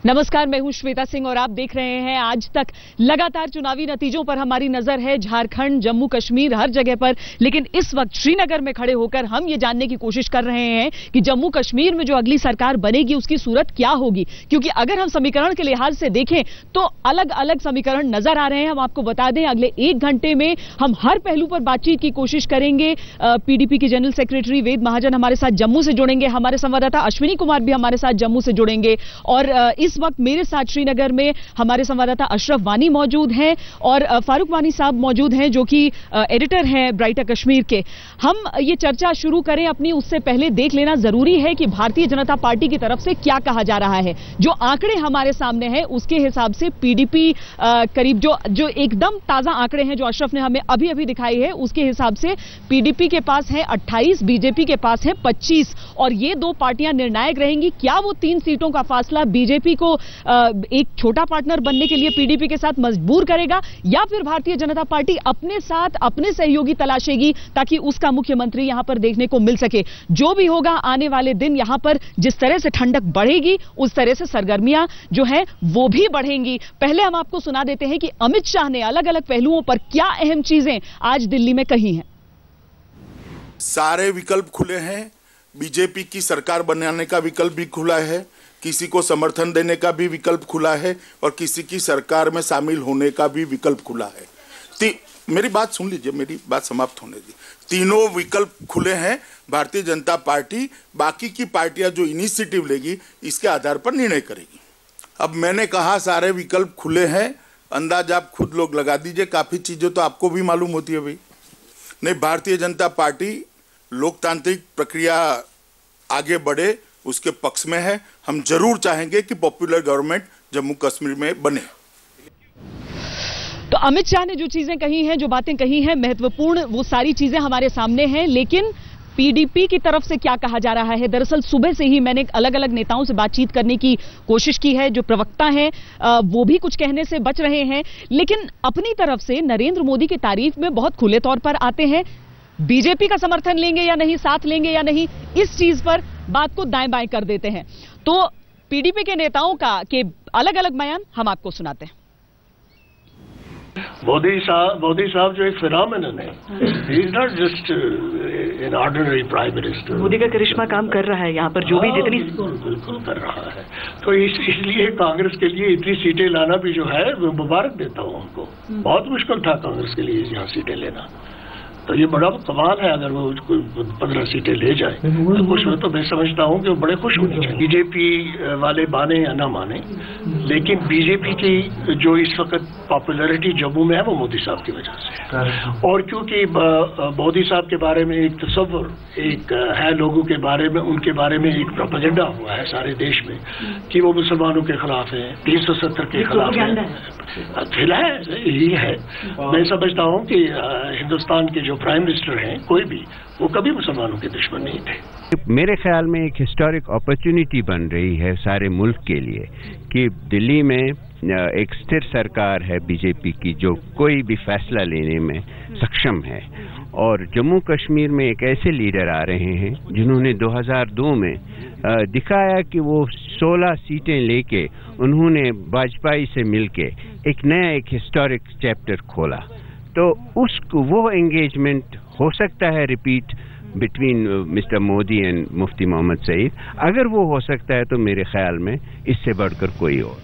नमस्कार, मैं हूं श्वेता सिंह और आप देख रहे हैं आज तक लगातार चुनावी नतीजों पर हमारी नजर है। झारखंड, जम्मू कश्मीर, हर जगह पर। लेकिन इस वक्त श्रीनगर में खड़े होकर हम ये जानने की कोशिश कर रहे हैं कि जम्मू कश्मीर में जो अगली सरकार बनेगी उसकी सूरत क्या होगी, क्योंकि अगर हम समीकरण के लिहाज से देखें तो अलग अलग समीकरण नजर आ रहे हैं। हम आपको बता दें, अगले 1 घंटे में हम हर पहलू पर बातचीत की कोशिश करेंगे। पीडीपी की जनरल सेक्रेटरी वेद महाजन हमारे साथ जम्मू से जुड़ेंगे, हमारे संवाददाता अश्विनी कुमार भी हमारे साथ जम्मू से जुड़ेंगे और इस वक्त मेरे साथ श्रीनगर में हमारे संवाददाता अशरफ वानी मौजूद हैं और फारूक वानी साहब मौजूद हैं जो कि एडिटर हैं ब्राइटर कश्मीर के। हम ये चर्चा शुरू करें अपनी, उससे पहले देख लेना जरूरी है कि भारतीय जनता पार्टी की तरफ से क्या कहा जा रहा है। जो आंकड़े हमारे सामने हैं उसके हिसाब से पीडीपी करीब जो एकदम ताजा आंकड़े हैं जो अशरफ ने हमें अभी अभी दिखाई है, उसके हिसाब से पीडीपी के पास है 28, बीजेपी के पास है 25 और ये दो पार्टियां निर्णायक रहेंगी। क्या वो 3 सीटों का फासला बीजेपी को एक छोटा पार्टनर बनने के लिए पीडीपी के साथ मजबूर करेगा, या फिर भारतीय जनता पार्टी अपने साथ अपने सहयोगी तलाशेगी ताकि उसका मुख्यमंत्री यहां पर देखने को मिल सके। जो भी होगा, आने वाले दिन यहां पर जिस तरह से ठंडक बढ़ेगी उस तरह से सरगर्मियां जो है वो भी बढ़ेंगी। पहले हम आपको सुना देते हैं कि अमित शाह ने अलग अलग पहलुओं पर क्या अहम चीजें आज दिल्ली में कही हैं। सारे विकल्प खुले हैं। बीजेपी की सरकार बनाने का विकल्प भी खुला है, किसी को समर्थन देने का भी विकल्प खुला है और किसी की सरकार में शामिल होने का भी विकल्प खुला है। मेरी बात सुन लीजिए, मेरी बात समाप्त होने दी। तीनों विकल्प खुले हैं। भारतीय जनता पार्टी बाकी की पार्टियां जो इनिशिएटिव लेगी इसके आधार पर निर्णय करेगी। अब मैंने कहा सारे विकल्प खुले हैं, अंदाज आप खुद लोग लगा दीजिए। काफी चीजें तो आपको भी मालूम होती है भाई। नहीं, भारतीय जनता पार्टी लोकतांत्रिक प्रक्रिया आगे बढ़े उसके पक्ष में है। हम जरूर चाहेंगे कि पॉपुलर गवर्नमेंट जम्मू कश्मीर में बने। तो अमित शाह ने जो चीजें कही हैं, जो बातें कही हैं महत्वपूर्ण, वो सारी चीजें हमारे सामने हैं। लेकिन पीडीपी की तरफ से क्या कहा जा रहा है? दरअसल सुबह से ही मैंने अलग अलग नेताओं से बातचीत करने की कोशिश की है। जो प्रवक्ता हैं वो भी कुछ कहने से बच रहे हैं, लेकिन अपनी तरफ से नरेंद्र मोदी की तारीफ में बहुत खुले तौर पर आते हैं। बीजेपी का समर्थन लेंगे या नहीं, साथ लेंगे या नहीं, इस चीज पर बात को दाएं बाएं कर देते हैं। तो पीडीपी के नेताओं के अलग अलग बयान हम आपको सुनाते हैं। मोदी साहब जो एक फिनोमेनन है, he is not just an ordinary prime minister. Modi का करिश्मा काम कर रहा है यहाँ पर, जो भी जितनी बिल्कुल कर रहा है। तो इसलिए कांग्रेस के लिए इतनी सीटें लाना भी जो है वो मुबारक देता हूँ उनको। बहुत मुश्किल था कांग्रेस के लिए यहाँ सीटें लेना, तो ये बड़ा कमाल है। अगर वो 15 सीटें ले जाए तो खुश हो, तो मैं समझता हूँ कि वो बड़े खुश होने चाहिए। बीजेपी वाले माने या ना माने, लेकिन बीजेपी की जो इस वक्त पॉपुलैरिटी जम्मू में है वो मोदी साहब की वजह से है। और क्योंकि मोदी साहब के बारे में एक तस्वर एक है, लोगों के बारे में, उनके बारे में एक प्रोपेगेंडा हुआ है सारे देश में कि वो मुसलमानों के खिलाफ है, 370 के खिलाफ है। फिलहाल यही है। मैं समझता हूँ कि हिंदुस्तान के जो प्राइम मिनिस्टर हैं कोई भी, वो कभी मुसलमानों के दुश्मन नहीं थे। मेरे ख्याल में एक हिस्टोरिक अपॉर्चुनिटी बन रही है सारे मुल्क के लिए कि दिल्ली में एक स्थिर सरकार है बीजेपी की जो कोई भी फैसला लेने में सक्षम है, और जम्मू कश्मीर में एक ऐसे लीडर आ रहे हैं जिन्होंने 2002 में दिखाया कि वो 16 सीटें लेके उन्होंने वाजपेयी से मिलके एक नया एक हिस्टोरिक चैप्टर खोला। तो वो एंगेजमेंट हो सकता है repeat between Mr Modi and Mufti Mohammad Sayeed. अगर वो हो सकता है तो मेरे ख्याल में इससे बढ़कर कोई और।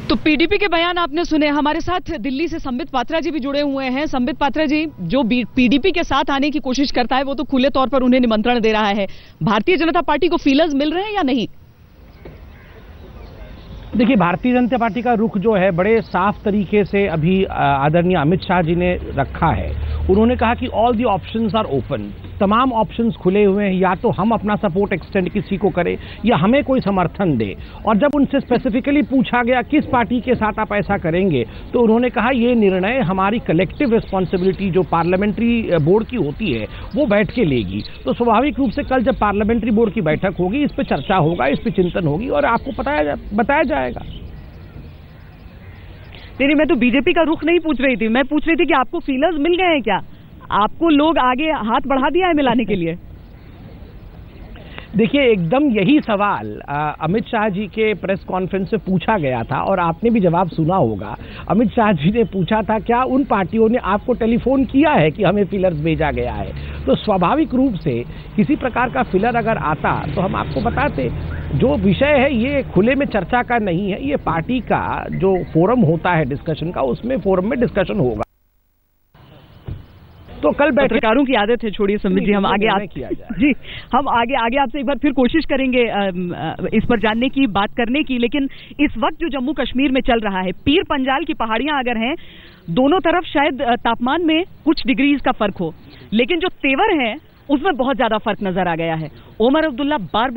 तो पीडीपी के बयान आपने सुने। हमारे साथ दिल्ली से संबित पात्रा जी भी जुड़े हुए हैं। संबित पात्रा जी, जो पीडीपी के साथ आने की कोशिश करता है वो तो खुले तौर पर उन्हें निमंत्रण दे रहा है। भारतीय जनता पार्टी को फीलर्स मिल रहे हैं या नहीं? देखिए, भारतीय जनता पार्टी का रुख जो है बड़े साफ तरीके से अभी आदरणीय अमित शाह जी ने रखा है। उन्होंने कहा कि all the options are open, तमाम ऑप्शंस खुले हुए हैं। या तो हम अपना सपोर्ट एक्सटेंड किसी को करें या हमें कोई समर्थन दे। और जब उनसे स्पेसिफिकली पूछा गया किस पार्टी के साथ आप ऐसा करेंगे, तो उन्होंने कहा ये निर्णय हमारी कलेक्टिव रिस्पॉन्सिबिलिटी जो पार्लियामेंट्री बोर्ड की होती है वो बैठ के लेगी। तो स्वाभाविक रूप से कल जब पार्लियामेंट्री बोर्ड की बैठक होगी इस पर चर्चा होगा, इस पर चिंतन होगी और आपको बताया जाएगा। नहीं, मैं तो बीजेपी का रुख नहीं पूछ रही थी, मैं पूछ रही थी कि आपको फीलर्स मिल गए हैं क्या? आपको लोग आगे हाथ बढ़ा दिया है मिलाने के लिए? देखिए, एकदम यही सवाल अमित शाह जी के प्रेस कॉन्फ्रेंस में पूछा गया था और आपने भी जवाब सुना होगा। अमित शाह जी ने पूछा था, क्या उन पार्टियों ने आपको टेलीफोन किया है कि हमें फिलर्स भेजा गया है? तो स्वाभाविक रूप से किसी प्रकार का फिलर अगर आता तो हम आपको बताते। जो विषय है ये खुले में चर्चा का नहीं है, ये पार्टी का जो फोरम होता है डिस्कशन का, उसमें फोरम में डिस्कशन होगा। तो कल पत्रकारों की आदत है, छोड़िए संबित जी, हम आगे आपसे एक बार फिर कोशिश करेंगे इस पर जानने की, बात करने की। लेकिन इस वक्त जो जम्मू कश्मीर में चल रहा है, पीर पंजाल की पहाड़ियां अगर हैं, दोनों तरफ शायद तापमान में कुछ डिग्रीज का फर्क हो, लेकिन जो तेवर है उसमें बहुत ज्यादा फर्क नजर आ गया है। उमर अब्दुल्ला बार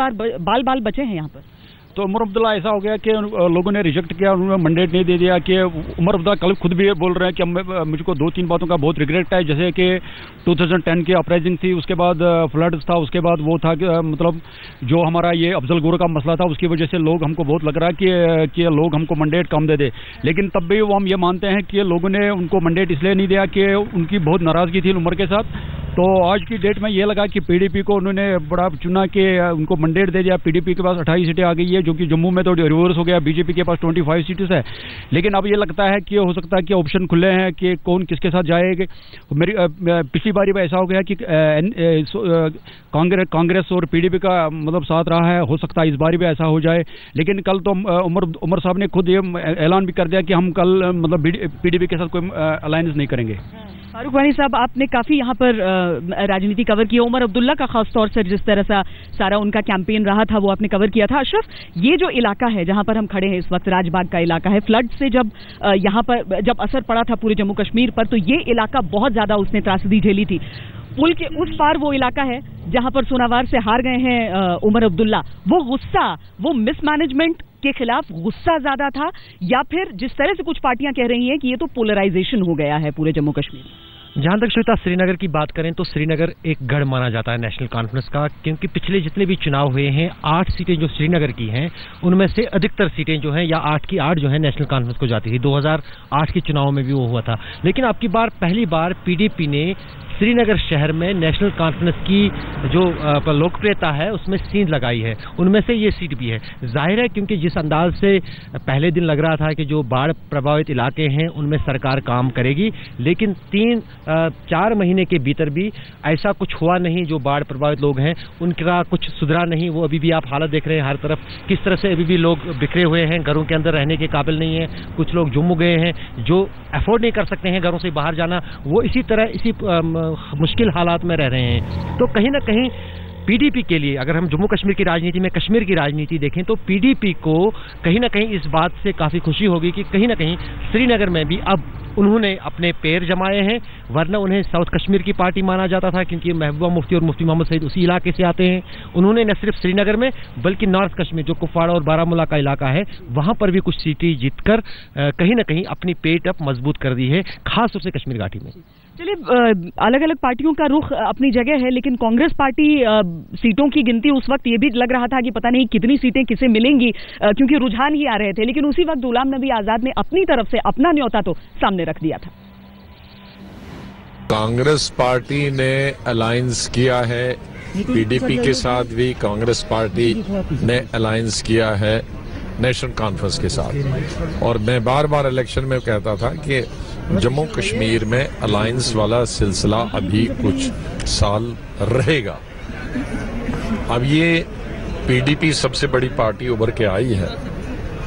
बाल बचे हैं यहाँ पर। तो उमर अब्दुल्ला ऐसा हो गया कि लोगों ने रिजेक्ट किया, उन्होंने मैंडेट नहीं दे दिया। कि उमर अब्दुल्ला कल खुद भी बोल रहे हैं कि मुझको 2-3 बातों का बहुत रिग्रेट है, जैसे कि 2010 की अपराइजिंग थी, उसके बाद फ्लड्स था, उसके बाद वो था कि मतलब जो हमारा ये अफजल गुरु का मसला था, उसकी वजह से लोग हमको बहुत लग रहा है कि लोग हमको मैंडेट कम दे दे। लेकिन तब भी वो हम ये मानते हैं कि लोगों ने उनको मैंडेट इसलिए नहीं दिया कि उनकी बहुत नाराजगी थी उमर के साथ। तो आज की डेट में ये लगा कि पीडीपी को उन्होंने बड़ा चुना कि उनको मैंडेट दे दिया। पीडीपी के पास 28 सीटें आ गई है, जो कि जम्मू में तो रिवर्स हो गया, बीजेपी के पास 25 सीटें है। लेकिन अब ये लगता है कि हो सकता है कि ऑप्शन खुले हैं कि कौन किसके साथ जाएगा। मेरी पिछली बारी में ऐसा हो गया कि कांग्रेस और पीडीपी का मतलब साथ रहा है, हो सकता है इस बारी भी ऐसा हो जाए। लेकिन कल तो उमर साहब ने खुद ये ऐलान भी कर दिया कि हम कल मतलब पीडीपी के साथ कोई अलायंस नहीं करेंगे। फारूक वानी साहब, आपने काफी यहाँ पर राजनीति कवर की, उमर अब्दुल्ला का खास तौर से जिस तरह से सारा उनका कैंपेन रहा था वो आपने कवर किया था। अशरफ, ये जो इलाका है जहाँ पर हम खड़े हैं इस वक्त, राजबाग का इलाका है, फ्लड से जब यहाँ पर जब असर पड़ा था पूरे जम्मू कश्मीर पर, तो ये इलाका बहुत ज्यादा उसने त्रासदी झेली थी। पुल के उस पार वो इलाका है जहां पर सोनावार से हार गए हैं उमर अब्दुल्ला। वो गुस्सा, वो मिसमैनेजमेंट के खिलाफ गुस्सा ज्यादा था, या फिर जिस तरह से कुछ पार्टियां कह रही हैं कि ये तो पोलराइजेशन हो गया है पूरे जम्मू कश्मीर? जहां तक श्वेता श्रीनगर की बात करें तो श्रीनगर एक गढ़ माना जाता है नेशनल कॉन्फ्रेंस का, क्योंकि पिछले जितने भी चुनाव हुए हैं 8 सीटें जो श्रीनगर की हैं उनमें से अधिकतर सीटें जो हैं या 8 की 8 जो है नेशनल कॉन्फ्रेंस को जाती थी। 2008 के चुनाव में भी वो हुआ था। लेकिन अब की बार पहली बार पीडीपी ने श्रीनगर शहर में नेशनल कॉन्फ्रेंस की जो लोकप्रियता है उसमें सींध लगाई है। उनमें से ये सीट भी है। जाहिर है क्योंकि जिस अंदाज से पहले दिन लग रहा था कि जो बाढ़ प्रभावित इलाके हैं उनमें सरकार काम करेगी, लेकिन 3-4 महीने के भीतर भी ऐसा कुछ हुआ नहीं। जो बाढ़ प्रभावित लोग हैं उनका कुछ सुधरा नहीं। वो अभी भी आप हालत देख रहे हैं हर तरफ किस तरह से अभी भी लोग बिखरे हुए हैं, घरों के अंदर रहने के काबिल नहीं है। कुछ लोग जम्मू गए हैं जो अफोर्ड नहीं कर सकते हैं घरों से बाहर जाना, वो इसी तरह इसी मुश्किल हालात में रह रहे हैं। तो कहीं ना कहीं पीडीपी के लिए, अगर हम जम्मू कश्मीर की राजनीति में कश्मीर की राजनीति देखें तो पीडीपी को कहीं ना कहीं इस बात से काफ़ी खुशी होगी कि कहीं ना कहीं श्रीनगर में भी अब उन्होंने अपने पैर जमाए हैं। वरना उन्हें साउथ कश्मीर की पार्टी माना जाता था क्योंकि महबूबा मुफ्ती और मुफ्ती मोहम्मद सईद उसी इलाके से आते हैं। उन्होंने न सिर्फ श्रीनगर में बल्कि नॉर्थ कश्मीर जो कुपवाड़ा और बारामूला का इलाका है वहां पर भी कुछ सीटें जीतकर कहीं ना कहीं अपनी पेट अब मजबूत कर दी है, खासतौर से कश्मीर घाटी में। चलिए, अलग अलग पार्टियों का रुख अपनी जगह है, लेकिन कांग्रेस पार्टी सीटों की गिनती उस वक्त ये भी लग रहा था कि पता नहीं कितनी सीटें किसे मिलेंगी, क्योंकि रुझान ही आ रहे थे। लेकिन उसी वक्त गुलाम नबी आजाद ने अपनी तरफ से अपना न्योता तो सामने रख दिया था। कांग्रेस पार्टी ने अलायंस किया है पीडीपी के साथ भी, कांग्रेस पार्टी ने अलायंस किया है नेशनल कॉन्फ्रेंस के साथ। और मैं बार बार इलेक्शन में कहता था कि जम्मू कश्मीर में अलायंस वाला सिलसिला अभी कुछ साल रहेगा। अब ये पीडीपी सबसे बड़ी पार्टी उभर के आई है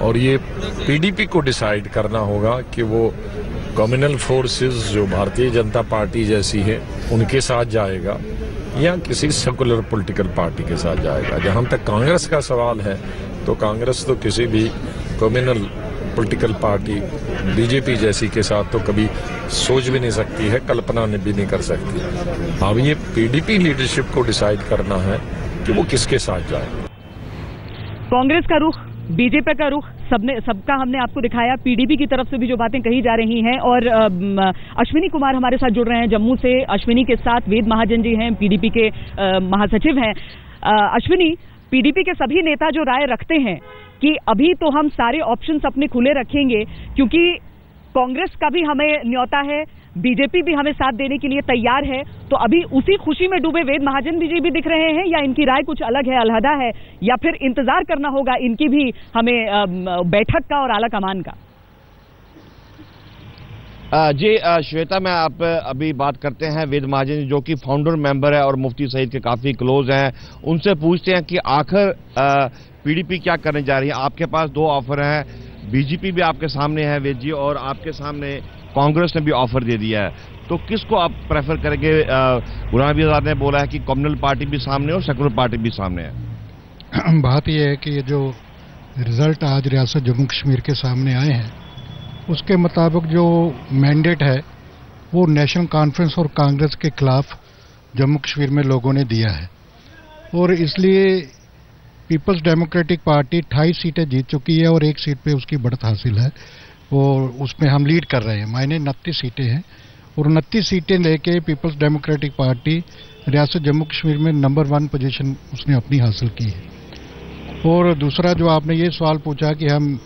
और ये पीडीपी को डिसाइड करना होगा कि वो कम्युनल फोर्सेस जो भारतीय जनता पार्टी जैसी है उनके साथ जाएगा या किसी सेकुलर पॉलिटिकल पार्टी के साथ जाएगा। जहां तक कांग्रेस का सवाल है तो कांग्रेस तो किसी भी कम्युनल पॉलिटिकल पार्टी बीजेपी जैसी के साथ तो कभी सोच भी नहीं सकती है, कल्पना भी नहीं कर सकती। अब ये पीडीपी लीडरशिप को डिसाइड करना है कि वो किसके साथ जाए। कांग्रेस का रुख, बीजेपी का रुख, सबका हमने आपको दिखाया। पीडीपी की तरफ से भी जो बातें कही जा रही हैं, और अश्विनी कुमार हमारे साथ जुड़ रहे हैं जम्मू से। अश्विनी के साथ वेद महाजन जी हैं, पीडीपी के महासचिव हैं। अश्विनी, पीडीपी के सभी नेता जो राय रखते हैं कि अभी तो हम सारे ऑप्शंस अपने खुले रखेंगे क्योंकि कांग्रेस का भी हमें न्योता है, बीजेपी भी हमें साथ देने के लिए तैयार है। तो अभी उसी खुशी में डूबे वेद महाजन भी दिख रहे हैं, या इनकी राय कुछ अलग है, अलहदा है, या फिर इंतजार करना होगा इनकी भी हमें बैठक का और आला कमान का? जी श्वेता, मैं आप अभी बात करते हैं वेद महाजन जो कि फाउंडर मेंबर है और मुफ्ती सईद के काफी क्लोज हैं। उनसे पूछते हैं कि आखिर पीडीपी क्या करने जा रही है। आपके पास दो ऑफर हैं, बीजेपी भी आपके सामने है वेद जी, और आपके सामने कांग्रेस ने भी ऑफर दे दिया है, तो किसको आप प्रेफर करेंगे? गुलाम नबी आजाद ने बोला है कि कम्युनल पार्टी भी सामने और सेकुलर पार्टी भी सामने है। बात यह है कि ये जो रिजल्ट आज रियासत जम्मू कश्मीर के सामने आए हैं, उसके मुताबिक जो मैंडेट है वो नेशनल कॉन्फ्रेंस और कांग्रेस के खिलाफ जम्मू कश्मीर में लोगों ने दिया है, और इसलिए पीपल्स डेमोक्रेटिक पार्टी 28 सीटें जीत चुकी है और एक सीट पे उसकी बढ़त हासिल है, और उसमें हम लीड कर रहे हैं। मायने 29 सीटें हैं, और 29 सीटें लेके पीपल्स डेमोक्रेटिक पार्टी रियासत जम्मू कश्मीर में नंबर 1 पोजीशन उसने अपनी हासिल की है। और दूसरा जो आपने ये सवाल पूछा कि हम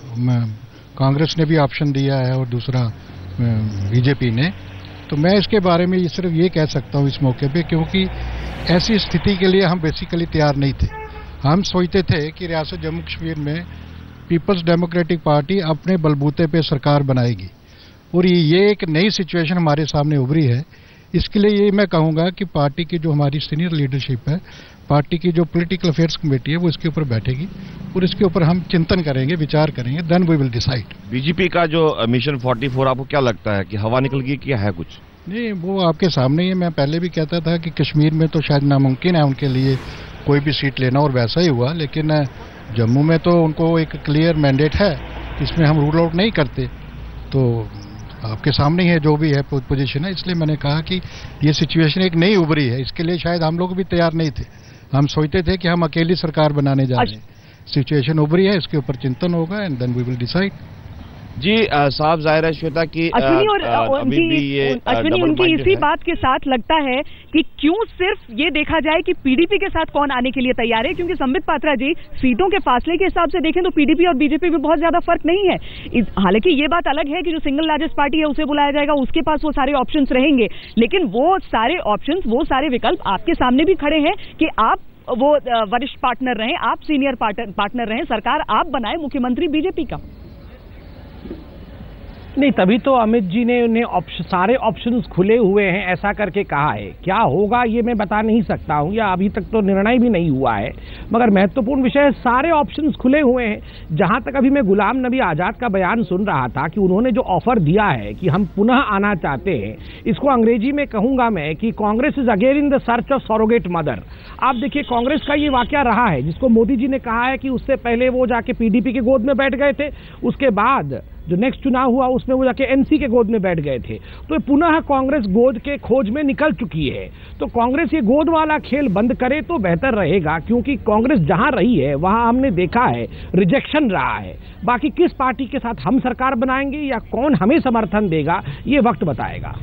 कांग्रेस ने भी ऑप्शन दिया है और दूसरा बीजेपी ने, तो मैं इसके बारे में सिर्फ ये कह सकता हूँ इस मौके पे, क्योंकि ऐसी स्थिति के लिए हम बेसिकली तैयार नहीं थे। हम सोचते थे कि रियासत जम्मू कश्मीर में पीपल्स डेमोक्रेटिक पार्टी अपने बलबूते पे सरकार बनाएगी, और ये एक नई सिचुएशन हमारे सामने उभरी है। इसके लिए ये मैं कहूँगा कि पार्टी की जो हमारी सीनियर लीडरशिप है, पार्टी की जो पॉलिटिकल अफेयर्स कमेटी है, वो इसके ऊपर बैठेगी और इसके ऊपर हम चिंतन करेंगे, विचार करेंगे, then we will decide. BJP का जो मिशन 44 आपको क्या लगता है कि हवा निकल गई, क्या है कुछ? नहीं, वो आपके सामने ही, मैं पहले भी कहता था कि कश्मीर में तो शायद नामुमकिन है उनके लिए कोई भी सीट लेना, और वैसा ही हुआ। लेकिन जम्मू में तो उनको एक क्लियर मैंडेट है, इसमें हम रूल आउट नहीं करते। तो आपके सामने ही है जो भी है पोजीशन है, इसलिए मैंने कहा कि ये सिचुएशन एक नई उभरी है, इसके लिए शायद हम लोग भी तैयार नहीं थे। हम सोचते थे कि हम अकेली सरकार बनाने जा रहे हैं। सिचुएशन उभरी है, इसके ऊपर चिंतन होगा and then we will decide. जी साहब, जाहिर है श्वेता की अश्विनी उनकी इसी बात के साथ लगता है कि क्यों सिर्फ ये देखा जाए कि पीडीपी के साथ कौन आने के लिए तैयार है, क्योंकि संबित पात्रा जी, सीटों के फासले के हिसाब से देखें तो पीडीपी और बीजेपी में बहुत ज्यादा फर्क नहीं है। हालांकि ये बात अलग है कि जो सिंगल लार्जेस्ट पार्टी है उसे बुलाया जाएगा, उसके पास वो सारे ऑप्शंस रहेंगे, लेकिन वो सारे ऑप्शंस, वो सारे विकल्प आपके सामने भी खड़े हैं कि आप वो वरिष्ठ पार्टनर रहें, आप सीनियर पार्टनर रहें, सरकार आप बनाए, मुख्यमंत्री बीजेपी का। नहीं, तभी तो अमित जी ने उन्हें सारे ऑप्शंस खुले हुए हैं ऐसा करके कहा है। क्या होगा ये मैं बता नहीं सकता हूं, या अभी तक तो निर्णय भी नहीं हुआ है, मगर महत्वपूर्ण विषय है सारे ऑप्शंस खुले हुए हैं। जहां तक अभी मैं गुलाम नबी आजाद का बयान सुन रहा था कि उन्होंने जो ऑफर दिया है कि हम पुनः आना चाहते हैं, इसको अंग्रेजी में कहूंगा मैं कि Congress is again in the search of surrogate mother. आप देखिए, कांग्रेस का ये वाकया रहा है जिसको मोदी जी ने कहा है कि उससे पहले वो जाके पीडीपी के गोद में बैठ गए थे, उसके बाद जो नेक्स्ट चुनाव हुआ उसमें वो जाके एनसी के गोद में बैठ गए थे। तो पुनः कांग्रेस गोद के खोज में निकल चुकी है। तो कांग्रेस ये गोद वाला खेल बंद करे तो बेहतर रहेगा, क्योंकि कांग्रेस जहां रही है वहां हमने देखा है रिजेक्शन रहा है। बाकी किस पार्टी के साथ हम सरकार बनाएंगे या कौन हमें समर्थन देगा, ये वक्त बताएगा।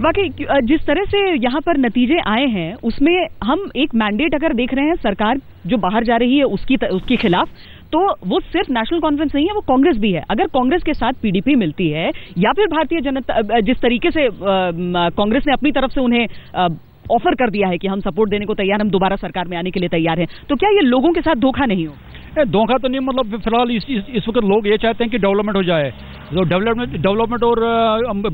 वाकई जिस तरह से यहाँ पर नतीजे आए हैं उसमें हम एक मैंडेट अगर देख रहे हैं सरकार जो बाहर जा रही है उसके खिलाफ, तो वो सिर्फ नेशनल कॉन्फ्रेंस नहीं है, वो कांग्रेस भी है। अगर कांग्रेस के साथ पीडीपी मिलती है या फिर भारतीय जनता, जिस तरीके से कांग्रेस ने अपनी तरफ से उन्हें ऑफर कर दिया है कि हम सपोर्ट देने को तैयार, हम दोबारा सरकार में आने के लिए तैयार हैं, तो क्या ये लोगों के साथ धोखा नहीं हो? धोखा तो नहीं, मतलब फिलहाल इस वक्त लोग ये चाहते हैं कि डेवलपमेंट हो जाए। तो डेवलपमेंट और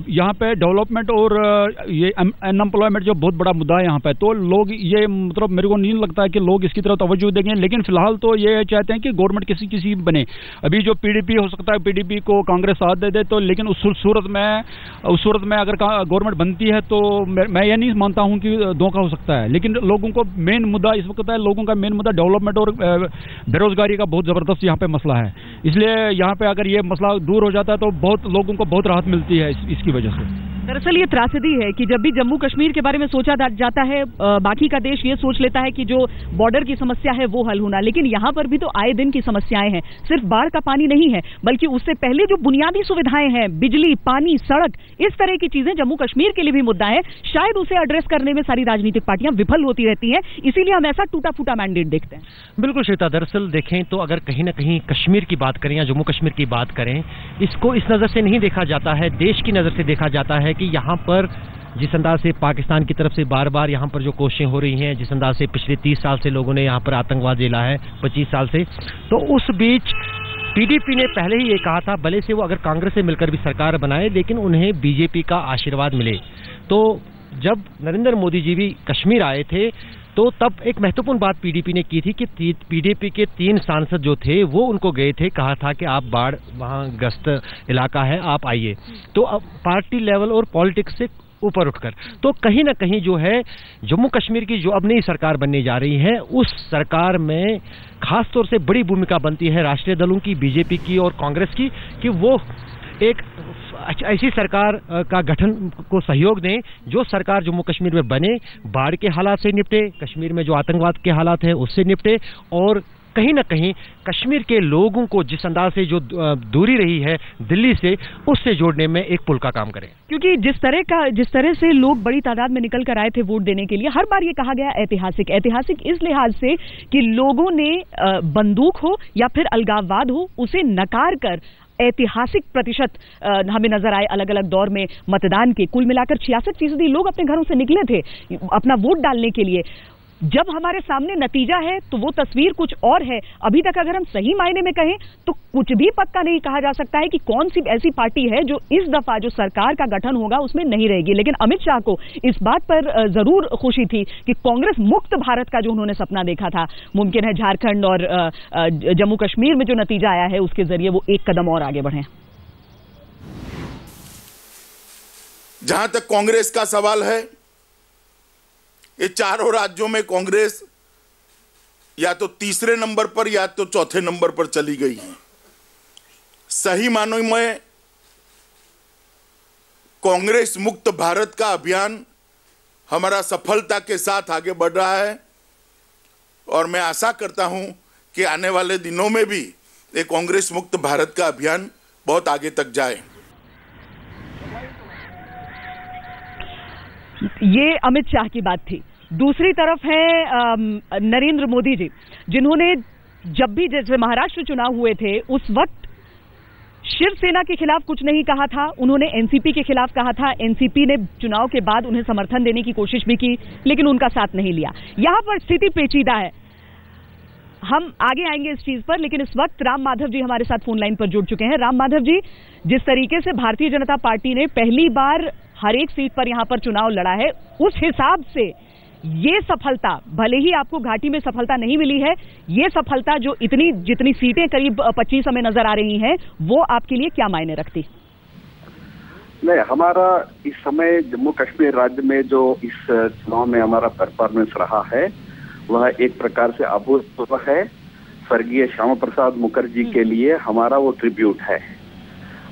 यहाँ पे डेवलपमेंट और ये अनएम्प्लॉयमेंट जो बहुत बड़ा मुद्दा है यहाँ पे, तो लोग ये, मतलब मेरे को नहीं लगता है कि लोग इसकी तरफ तवज्जो देंगे। लेकिन फिलहाल तो ये चाहते हैं कि गवर्नमेंट किसी बने। अभी जो पीडीपी हो सकता है, पीडीपी को कांग्रेस साथ दे दे, तो लेकिन उस सूरत में अगर गवर्नमेंट बनती है तो मैं ये नहीं मानता हूँ कि धोखा हो सकता है। लेकिन लोगों को मेन मुद्दा इस वक्त है, लोगों का मेन मुद्दा डेवलपमेंट और बेरोजगारी का बहुत जबरदस्त यहाँ पे मसला है। इसलिए यहाँ पे अगर ये मसला दूर हो जाता है तो बहुत लोगों को बहुत राहत मिलती है इसकी वजह से। दरअसल ये त्रासदी है कि जब भी जम्मू कश्मीर के बारे में सोचा जाता है, बाकी का देश ये सोच लेता है कि जो बॉर्डर की समस्या है वो हल होना, लेकिन यहाँ पर भी तो आए दिन की समस्याएं हैं। सिर्फ बाढ़ का पानी नहीं है, बल्कि उससे पहले जो बुनियादी सुविधाएं हैं, बिजली, पानी, सड़क, इस तरह की चीजें जम्मू कश्मीर के लिए भी मुद्दा है। शायद उसे एड्रेस करने में सारी राजनीतिक पार्टियां विफल होती रहती हैं, इसीलिए हम ऐसा टूटा फूटा मैंडेट देखते हैं। बिल्कुल श्वेता, दरअसल देखें तो अगर कहीं ना कहीं कश्मीर की बात करें या जम्मू कश्मीर की बात करें, इसको इस नजर से नहीं देखा जाता है, देश की नजर से देखा जाता है कि यहाँ पर जिस अंदाज से पाकिस्तान की तरफ से बार बार यहाँ पर जो कोशिशें हो रही हैं, जिस अंदाज से पिछले 30 साल से लोगों ने यहाँ पर आतंकवाद झेला है, 25 साल से, तो उस बीच पीडीपी ने पहले ही ये कहा था, भले से वो अगर कांग्रेस से मिलकर भी सरकार बनाए लेकिन उन्हें बीजेपी का आशीर्वाद मिले। तो जब नरेंद्र मोदी जी भी कश्मीर आए थे तो तब एक महत्वपूर्ण बात पीडीपी ने की थी कि पीडीपी के 3 सांसद जो थे वो उनको गए थे, कहा था कि आप बाढ़ वहाँ ग्रस्त इलाका है, आप आइए। तो अब पार्टी लेवल और पॉलिटिक्स से ऊपर उठकर तो कहीं ना कहीं जो है जम्मू कश्मीर की जो अब नई सरकार बनने जा रही है, उस सरकार में खास तौर से बड़ी भूमिका बनती है राष्ट्रीय दलों की, बीजेपी की और कांग्रेस की, कि वो एक ऐसी सरकार का गठन को सहयोग दें जो सरकार जम्मू कश्मीर में बने, बाढ़ के हालात से निपटे, कश्मीर में जो आतंकवाद के हालात हैं उससे निपटे, और कहीं ना कहीं कश्मीर के लोगों को जिस अंदाज से जो दूरी रही है दिल्ली से, उससे जोड़ने में एक पुल का काम करें। क्योंकि जिस तरह से लोग बड़ी तादाद में निकल कर आए थे वोट देने के लिए, हर बार ये कहा गया ऐतिहासिक इस लिहाज से कि लोगों ने बंदूक हो या फिर अलगाववाद हो, उसे नकार कर ऐतिहासिक प्रतिशत हमें नजर आए अलग अलग दौर में मतदान के। कुल मिलाकर 66% लोग अपने घरों से निकले थे अपना वोट डालने के लिए। जब हमारे सामने नतीजा है तो वो तस्वीर कुछ और है। अभी तक अगर हम सही मायने में कहें तो कुछ भी पक्का नहीं कहा जा सकता है कि कौन सी ऐसी पार्टी है जो इस दफा जो सरकार का गठन होगा उसमें नहीं रहेगी। लेकिन अमित शाह को इस बात पर जरूर खुशी थी कि कांग्रेस मुक्त भारत का जो उन्होंने सपना देखा था, मुमकिन है झारखंड और जम्मू कश्मीर में जो नतीजा आया है उसके जरिए वो एक कदम और आगे बढ़े। जहां तक कांग्रेस का सवाल है, ये चारों राज्यों में कांग्रेस या तो तीसरे नंबर पर या तो चौथे नंबर पर चली गई है। सही मानों में कांग्रेस मुक्त भारत का अभियान हमारा सफलता के साथ आगे बढ़ रहा है और मैं आशा करता हूं कि आने वाले दिनों में भी ये कांग्रेस मुक्त भारत का अभियान बहुत आगे तक जाए। ये अमित शाह की बात थी। दूसरी तरफ है नरेंद्र मोदी जी, जिन्होंने जब भी जैसे महाराष्ट्र चुनाव हुए थे उस वक्त शिवसेना के खिलाफ कुछ नहीं कहा था, उन्होंने एनसीपी के खिलाफ कहा था। एनसीपी ने चुनाव के बाद उन्हें समर्थन देने की कोशिश भी की लेकिन उनका साथ नहीं लिया। यहां पर स्थिति पेचीदा है, हम आगे आएंगे इस चीज पर। लेकिन इस वक्त राम माधव जी हमारे साथ फोन लाइन पर जुड़ चुके हैं। राम माधव जी, जिस तरीके से भारतीय जनता पार्टी ने पहली बार हर एक सीट पर यहां पर चुनाव लड़ा है, उस हिसाब से ये सफलता, भले ही आपको घाटी में सफलता नहीं मिली है, ये सफलता जो जितनी सीटें करीब 25 में नजर आ रही हैं, वो आपके लिए क्या मायने रखती? नहीं, हमारा इस समय जम्मू कश्मीर राज्य में जो इस चुनाव में हमारा परफॉर्मेंस रहा है वह एक प्रकार से अभूतपूर्व है। स्वर्गीय श्यामा प्रसाद मुखर्जी के लिए हमारा वो ट्रिब्यूट है।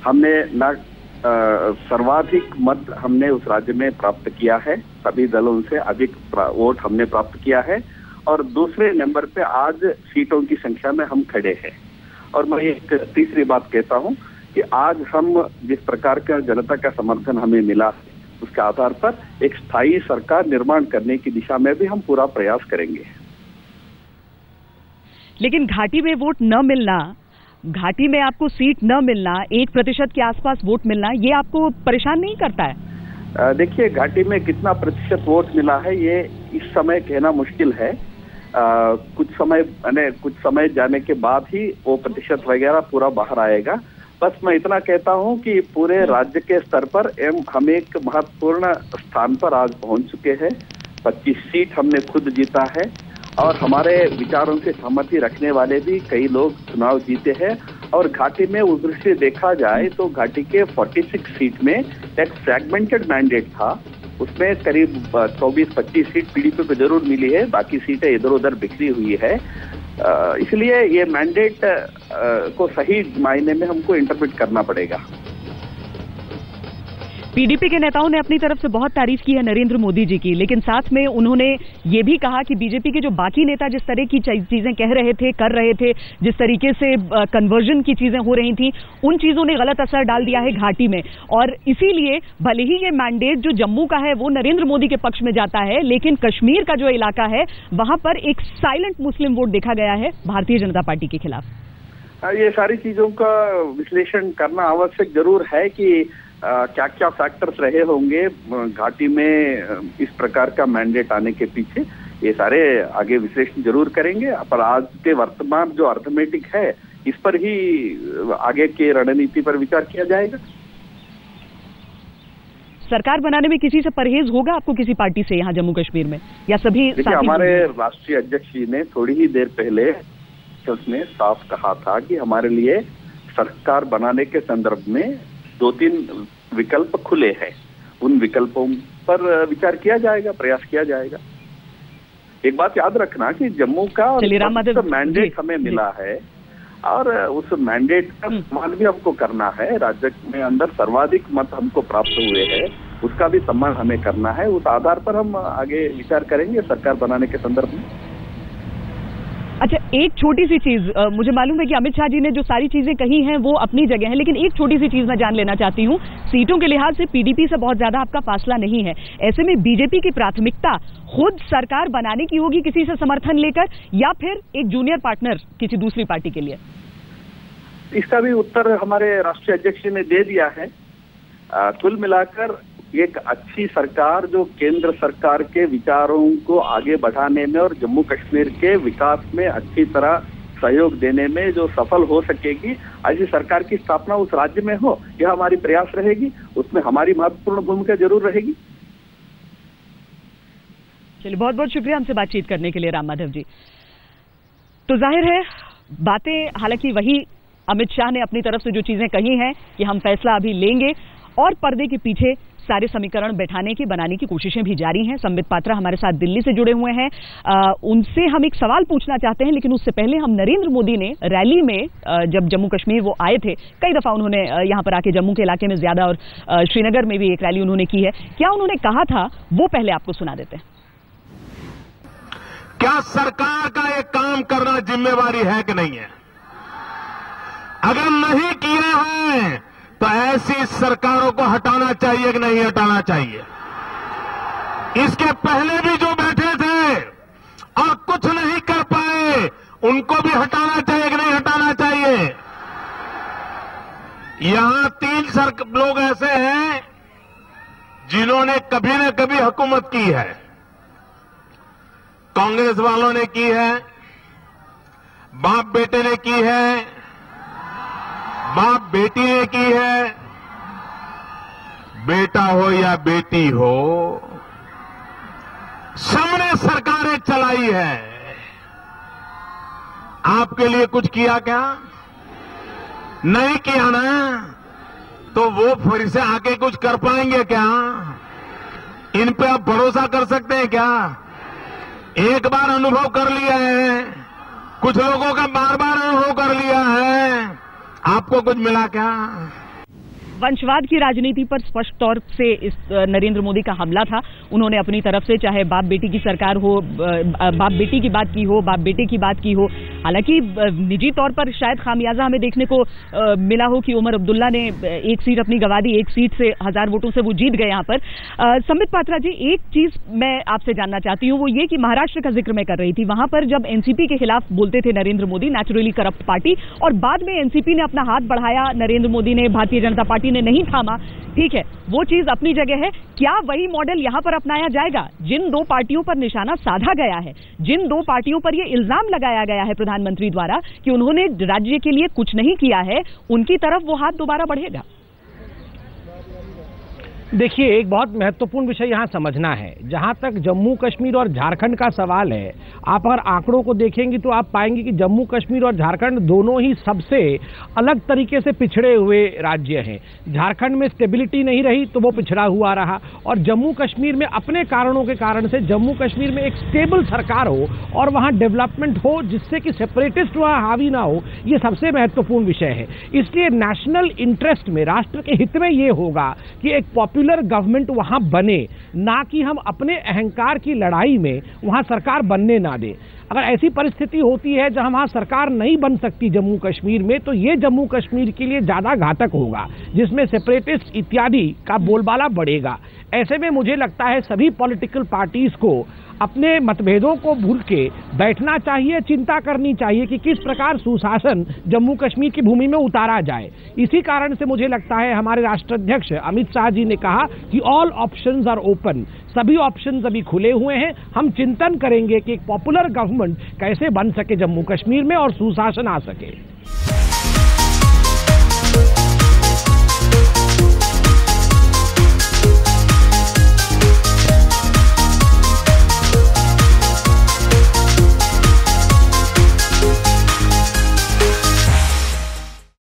हमने न सर्वाधिक मत हमने उस राज्य में प्राप्त किया है, सभी दलों से अधिक वोट हमने प्राप्त किया है और दूसरे नंबर पे आज सीटों की संख्या में हम खड़े हैं। और मैं एक तीसरी बात कहता हूं कि आज हम जिस प्रकार का जनता का समर्थन हमें मिला है उसके आधार पर एक स्थायी सरकार निर्माण करने की दिशा में भी हम पूरा प्रयास करेंगे। लेकिन घाटी में वोट न मिलना, घाटी में आपको सीट न मिलना, 1% के आसपास वोट मिलना, ये आपको परेशान नहीं करता है? देखिए, घाटी में कितना प्रतिशत वोट मिला है ये इस समय कहना मुश्किल है। कुछ समय जाने के बाद ही वो प्रतिशत वगैरह पूरा बाहर आएगा। बस मैं इतना कहता हूं कि पूरे राज्य के स्तर पर हम एक महत्वपूर्ण स्थान पर आज पहुंच चुके हैं। 25 सीट हमने खुद जीता है और हमारे विचारों से सहमति रखने वाले भी कई लोग चुनाव जीते हैं। और घाटी में उस दृष्टि देखा जाए तो घाटी के 46 सीट में एक फ्रैगमेंटेड मैंडेट था, उसमें करीब 24-25 सीट पीडीपी को जरूर मिली है, बाकी सीटें इधर उधर बिखरी हुई है। इसलिए ये मैंडेट को सही मायने में हमको इंटरप्रेट करना पड़ेगा। पीडीपी के नेताओं ने अपनी तरफ से बहुत तारीफ की है नरेंद्र मोदी जी की, लेकिन साथ में उन्होंने ये भी कहा कि बीजेपी के जो बाकी नेता जिस तरह की चीजें कह रहे थे, कर रहे थे, जिस तरीके से कन्वर्जन की चीजें हो रही थी, उन चीजों ने गलत असर डाल दिया है घाटी में। और इसीलिए भले ही ये मैंडेट जो जम्मू का है वो नरेंद्र मोदी के पक्ष में जाता है, लेकिन कश्मीर का जो इलाका है वहां पर एक साइलेंट मुस्लिम वोट देखा गया है भारतीय जनता पार्टी के खिलाफ। ये सारी चीजों का विश्लेषण करना आवश्यक जरूर है कि क्या क्या फैक्टर्स रहे होंगे घाटी में इस प्रकार का मैंडेट आने के पीछे। ये सारे आगे विश्लेषण जरूर करेंगे, पर आज के वर्तमान जो अर्थमेटिक है इस पर ही आगे के रणनीति पर विचार किया जाएगा। सरकार बनाने में किसी से परहेज होगा आपको किसी पार्टी से यहाँ जम्मू कश्मीर में, या सभी? देखिए, हमारे राष्ट्रीय अध्यक्ष जी ने थोड़ी ही देर पहले उसने साफ कहा था कि हमारे लिए सरकार बनाने के संदर्भ में 2-3 विकल्प खुले हैं, उन विकल्पों पर विचार किया जाएगा, प्रयास किया जाएगा। एक बात याद रखना कि जम्मू का मैंडेट हमें मिला है और उस मैंडेट का सम्मान भी हमको करना है। राज्य में अंदर सर्वाधिक मत हमको प्राप्त हुए हैं, उसका भी सम्मान हमें करना है। उस आधार पर हम आगे विचार करेंगे सरकार बनाने के संदर्भ में। अच्छा, एक छोटी सी चीज, मुझे मालूम है कि अमित शाह जी ने जो सारी चीजें कही हैं वो अपनी जगह है, लेकिन एक छोटी सी चीज मैं जान लेना चाहती हूँ। सीटों के लिहाज से पीडीपी से बहुत ज्यादा आपका फासला नहीं है, ऐसे में बीजेपी की प्राथमिकता खुद सरकार बनाने की होगी किसी से समर्थन लेकर, या फिर एक जूनियर पार्टनर किसी दूसरी पार्टी के लिए? इसका भी उत्तर हमारे राष्ट्रीय अध्यक्ष ने दे दिया है। कुल मिलाकर एक अच्छी सरकार जो केंद्र सरकार के विचारों को आगे बढ़ाने में और जम्मू कश्मीर के विकास में अच्छी तरह सहयोग देने में जो सफल हो सकेगी, ऐसी सरकार की स्थापना उस राज्य में हो, यह हमारी प्रयास रहेगी। उसमें हमारी महत्वपूर्ण भूमिका जरूर रहेगी। चलिए, बहुत बहुत शुक्रिया हमसे बातचीत करने के लिए राम माधव जी। तो जाहिर है बातें हालांकि वही अमित शाह ने अपनी तरफ से जो चीजें कही हैं कि हम फैसला अभी लेंगे, और पर्दे के पीछे सारे समीकरण बैठाने की, बनाने की कोशिशें भी जारी हैं। संबित पात्रा हमारे साथ दिल्ली से जुड़े हुए हैं, उनसे हम एक सवाल पूछना चाहते हैं, लेकिन उससे पहले हम नरेंद्र मोदी ने रैली में जब जम्मू कश्मीर वो आए थे, कई दफा उन्होंने यहाँ पर आके जम्मू के इलाके में ज्यादा और श्रीनगर में भी एक रैली उन्होंने की है। क्या उन्होंने कहा था वो पहले आपको सुना देते हैं। क्या सरकार का ये काम करना जिम्मेवारी है कि नहीं है? अगर नहीं किया है तो ऐसी सरकारों को हटाना चाहिए कि नहीं हटाना चाहिए? इसके पहले भी जो बैठे थे और कुछ नहीं कर पाए, उनको भी हटाना चाहिए कि नहीं हटाना चाहिए? यहां 3 लोग ऐसे हैं जिन्होंने कभी न कभी हुकूमत की है। कांग्रेस वालों ने की है, बाप बेटे ने की है, बाप बेटी ने की है, बेटा हो या बेटी हो, सबने सरकारें चलाई है। आपके लिए कुछ किया क्या? नहीं किया ना, तो वो फिर से आके कुछ कर पाएंगे क्या? इन पे आप भरोसा कर सकते हैं क्या? एक बार अनुभव कर लिया है, कुछ लोगों का बार बार अनुभव कर लिया है, आपको कुछ मिला क्या? वंशवाद की राजनीति पर स्पष्ट तौर से इस नरेंद्र मोदी का हमला था। उन्होंने अपनी तरफ से चाहे बाप बेटी की सरकार हो, बाप बेटी की बात की हो, बाप बेटे की बात की हो, हालांकि निजी तौर पर शायद खामियाजा हमें देखने को मिला हो कि उमर अब्दुल्ला ने एक सीट अपनी गंवा दी, एक सीट से 1000 वोटों से वो जीत गए यहाँ पर। संबित पात्रा जी, एक चीज मैं आपसे जानना चाहती हूँ, वो ये कि महाराष्ट्र का जिक्र मैं कर रही थी, वहां पर जब एनसीपी के खिलाफ बोलते थे Narendra Modi, naturally corrupt party, और बाद में एनसीपी ने अपना हाथ बढ़ाया, नरेंद्र मोदी ने, भारतीय जनता पार्टी ने नहीं थामा। ठीक है, वो चीज अपनी जगह है। क्या वही मॉडल यहां पर अपनाया जाएगा? जिन 2 पार्टियों पर निशाना साधा गया है, जिन 2 पार्टियों पर यह इल्जाम लगाया गया है प्रधानमंत्री द्वारा कि उन्होंने राज्य के लिए कुछ नहीं किया है, उनकी तरफ वो हाथ दोबारा बढ़ेगा? देखिए, एक बहुत महत्वपूर्ण विषय यहाँ समझना है। जहाँ तक जम्मू कश्मीर और झारखंड का सवाल है, आप अगर आंकड़ों को देखेंगे तो आप पाएंगे कि जम्मू कश्मीर और झारखंड दोनों ही सबसे अलग तरीके से पिछड़े हुए राज्य हैं। झारखंड में स्टेबिलिटी नहीं रही तो वो पिछड़ा हुआ रहा, और जम्मू कश्मीर में अपने कारणों के कारण से जम्मू कश्मीर में एक स्टेबल सरकार हो और वहाँ डेवलपमेंट हो, जिससे कि सेपरेटिस्ट वहाँ हावी ना हो, ये सबसे महत्वपूर्ण विषय है। इसलिए नेशनल इंटरेस्ट में, राष्ट्र के हित में ये होगा कि एक पॉपुलर पॉपुलर गवर्नमेंट वहां बने, ना कि हम अपने अहंकार की लड़ाई में वहां सरकार बनने ना दें। अगर ऐसी परिस्थिति होती है जहां वहां सरकार नहीं बन सकती जम्मू कश्मीर में, तो ये जम्मू कश्मीर के लिए ज्यादा घातक होगा, जिसमें सेपरेटिस्ट इत्यादि का बोलबाला बढ़ेगा। ऐसे में मुझे लगता है सभी पॉलिटिकल पार्टीज को अपने मतभेदों को भूल के बैठना चाहिए, चिंता करनी चाहिए कि किस प्रकार सुशासन जम्मू कश्मीर की भूमि में उतारा जाए। इसी कारण से मुझे लगता है हमारे राष्ट्राध्यक्ष अमित शाह जी ने कहा कि ऑल ऑप्शंस आर ओपन, सभी ऑप्शंस अभी खुले हुए हैं। हम चिंतन करेंगे कि एक पॉपुलर गवर्नमेंट कैसे बन सके जम्मू कश्मीर में और सुशासन आ सके।